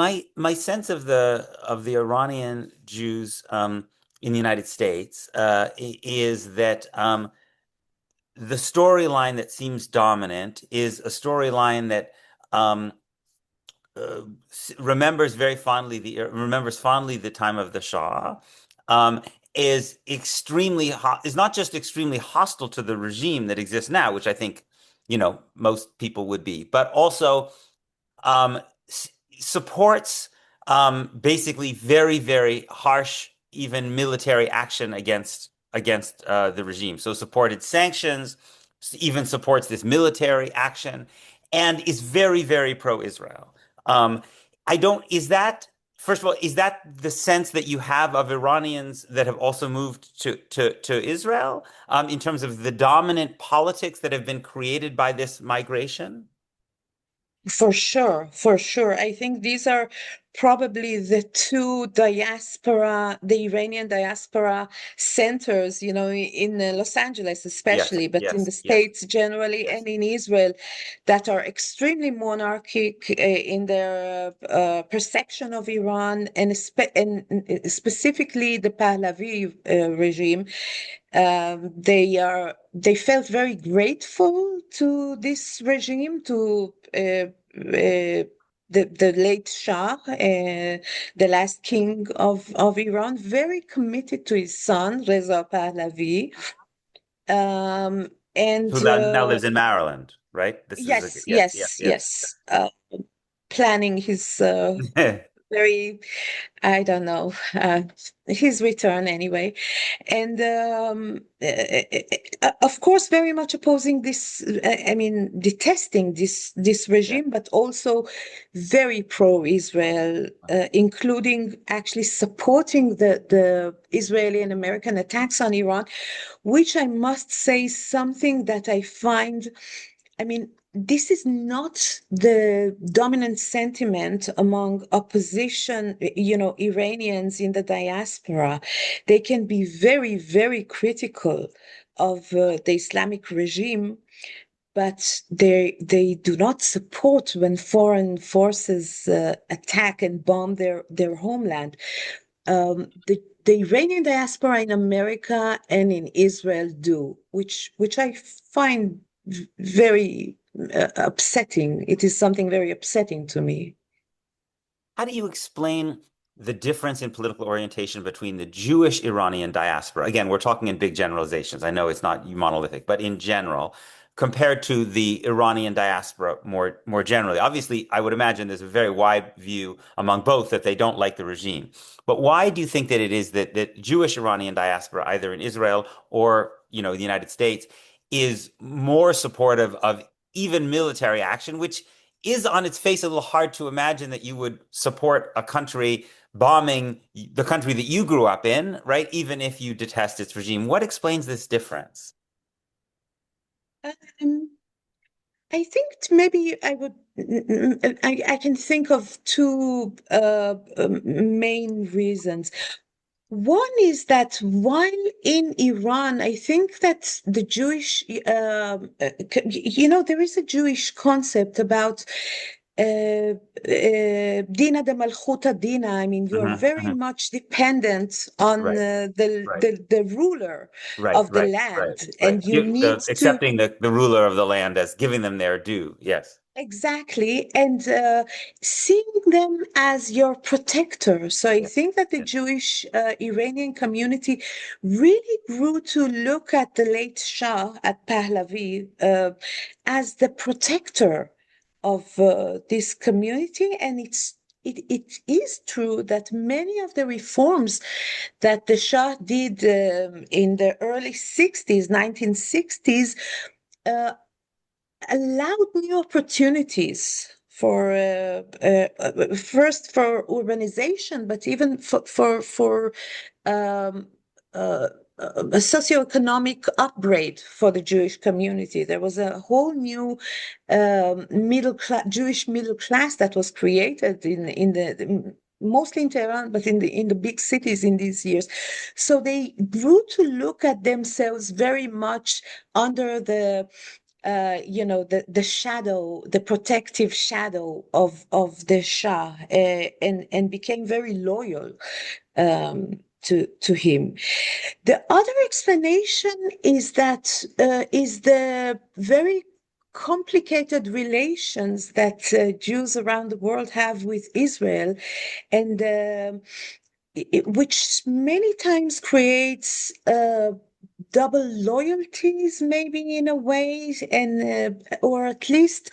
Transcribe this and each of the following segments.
My sense of the Iranian Jews in the United States is that the storyline that seems dominant is a storyline that um, remembers fondly the time of the Shah, um, is not just extremely hostile to the regime that exists now, which I think most people would be, but also um, supports basically very, very harsh, even military action against the regime. So supported sanctions, even supports this military action, and is very, very pro-Israel. Um, I don't, is that, first of all, is that the sense that you have of Iranians that have also moved to Israel in terms of the dominant politics that have been created by this migration? For sure, for sure. I think these are probably the two diaspora, the Iranian diaspora centers, in Los Angeles Yes, especially, but in the yes, yes, States generally yes. and in Israel, that are extremely monarchic in their perception of Iran and specifically the Pahlavi regime. They felt very grateful to this regime, to the late Shah, the last king of Iran, very committed to his son Reza Pahlavi. And Who now lives in Maryland, right? This is a yes, yes, yes, yes, yes, yes. Planning his yes. very, I don't know, his return anyway. And of course, very much opposing this, I mean, detesting this Yeah. regime, but also very pro-Israel, including actually supporting the Israeli and American attacks on Iran, which I must say something that I find, I mean, this is not the dominant sentiment among opposition, Iranians in the diaspora. They can be very, very critical of the Islamic regime, but they do not support when foreign forces attack and bomb their homeland. The Iranian diaspora in America and in Israel do, which I find very upsetting. It is something very upsetting to me. How do you explain the difference in political orientation between the Jewish Iranian diaspora? Again, we're talking in big generalizations. I know it's not monolithic, but in general, compared to the Iranian diaspora more generally. Obviously, I would imagine there's a very wide view among both that they don't like the regime. But why do you think that it is that Jewish Iranian diaspora, either in Israel or, the United States, is more supportive of even military action, which is on its face a little hard to imagine that you would support a country bombing the country that you grew up in, right? Even if you detest its regime. What explains this difference? Um, I think maybe I can think of two main reasons. One is that while in Iran, I think that the Jewish, there is a Jewish concept about Dina de Malchuta Dina. I mean, you're Hmm. very Hmm. much dependent on Right, the, right, the the ruler right, of the right, right, land, right. and you need to. Accepting the ruler of the land as giving them their due. Yes. Exactly, and seeing them as your protector. So I Yes. think that the Yes. Jewish Iranian community really grew to look at the late Shah, at Pahlavi, as the protector of this community. And it is true that many of the reforms that the Shah did in the early 60s, 1960s, allowed new opportunities for first for urbanization, but even for um, uh, a socioeconomic upgrade for the Jewish community. There was a whole new middle class, Jewish middle class that was created in the mostly in Tehran, but in the big cities in these years. So they grew to look at themselves very much under the the shadow, the protective shadow of the Shah, and became very loyal to him. The other explanation is the very complicated relations that Jews around the world have with Israel, and which many times creates double loyalties, maybe in a way, and or at least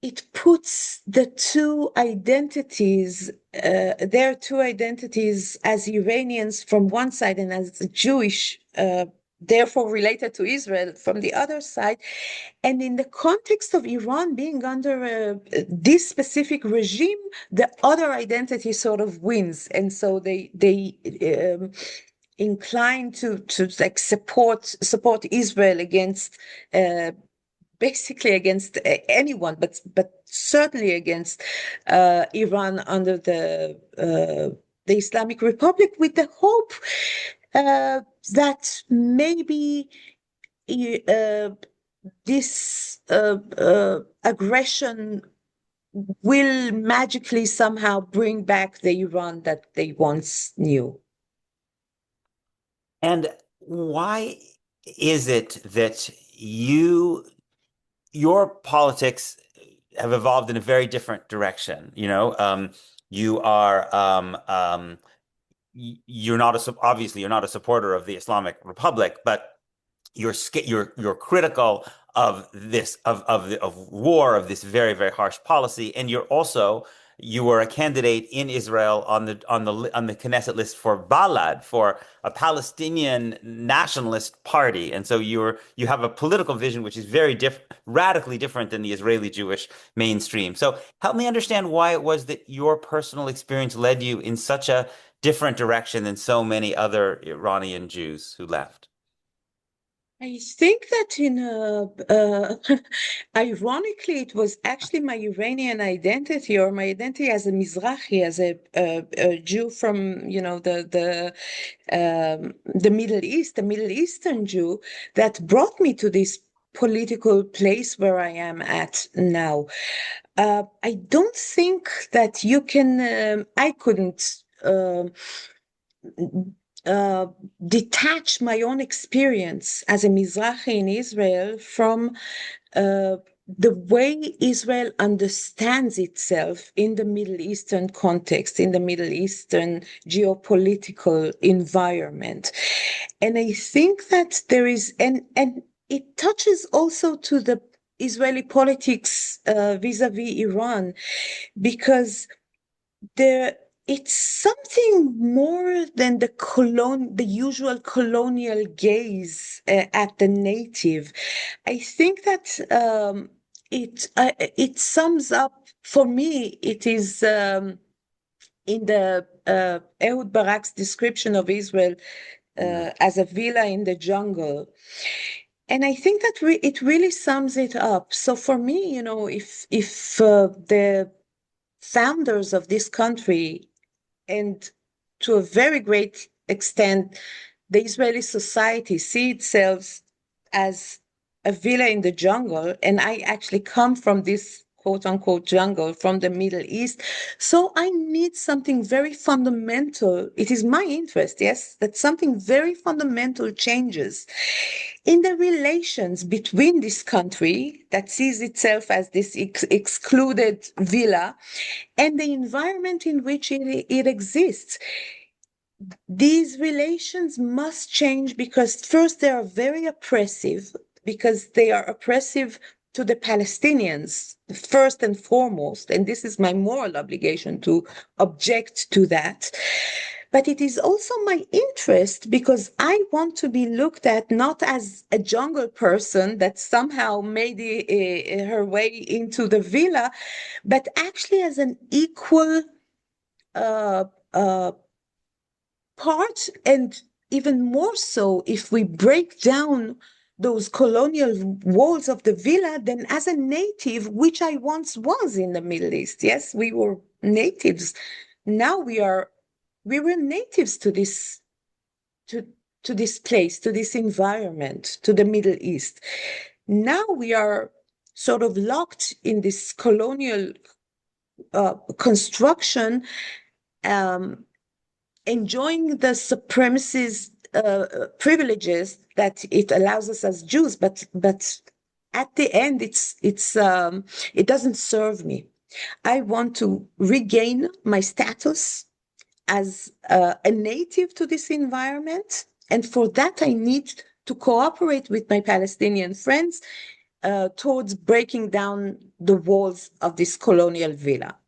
it puts the two identities, their two identities as Iranians from one side and as Jewish, therefore related to Israel from the other side. And in the context of Iran being under this specific regime, the other identity sort of wins, and so they incline to like support Israel against. Basically against anyone, but certainly against Iran under the Islamic Republic, with the hope that maybe uh, this aggression will magically somehow bring back the Iran that they once knew. And why is it that your politics have evolved in a very different direction? You are you're not obviously you're not a supporter of the Islamic Republic, but you're critical of this of war, of this very, very harsh policy, and you were a candidate in Israel on the Knesset list for Balad, for a Palestinian nationalist party, and so you have a political vision which is very radically different than the Israeli Jewish mainstream. So help me understand why it was that your personal experience led you in such a different direction than so many other Iranian Jews who left. I think that ironically, it was actually my Iranian identity, or my identity as a Mizrahi, as a Jew from, the Middle East, the Middle Eastern Jew, that brought me to this political place where I am at now. I don't think that you can, I couldn't. Uh, Detach my own experience as a Mizrahi in Israel from the way Israel understands itself in the Middle Eastern context, in the Middle Eastern geopolitical environment. And I think that there is, and it touches also to the Israeli politics vis-a-vis Iran, because there it's something more than the usual colonial gaze at the native. I think that it sums up for me. It is in the Ehud Barak's description of Israel Mm. as a villa in the jungle. And I think that it really sums it up. So for me, if the founders of this country, and to a very great extent, the Israeli society see itself as a villa in the jungle. And I actually come from this quote unquote jungle from the Middle East. So I need something very fundamental. It is my interest, yes, that something very fundamental changes in the relations between this country that sees itself as this excluded villa and the environment in which it exists. These relations must change because, first, they are very oppressive, because they are oppressive to the Palestinians, first and foremost. And this is my moral obligation to object to that. But it is also my interest because I want to be looked at not as a jungle person that somehow made her way into the villa, but actually as an equal uh, uh, part, and even more so if we break down those colonial walls of the villa, then as a native, which I once was in the Middle East. Yes, we were natives. Now we were natives to to this place, to this environment, to the Middle East. Now we are sort of locked in this colonial construction, um, enjoying the supremacist privileges that it allows us as Jews, but at the end, it doesn't serve me. I want to regain my status as a native to this environment, and for that, I need to cooperate with my Palestinian friends towards breaking down the walls of this colonial villa.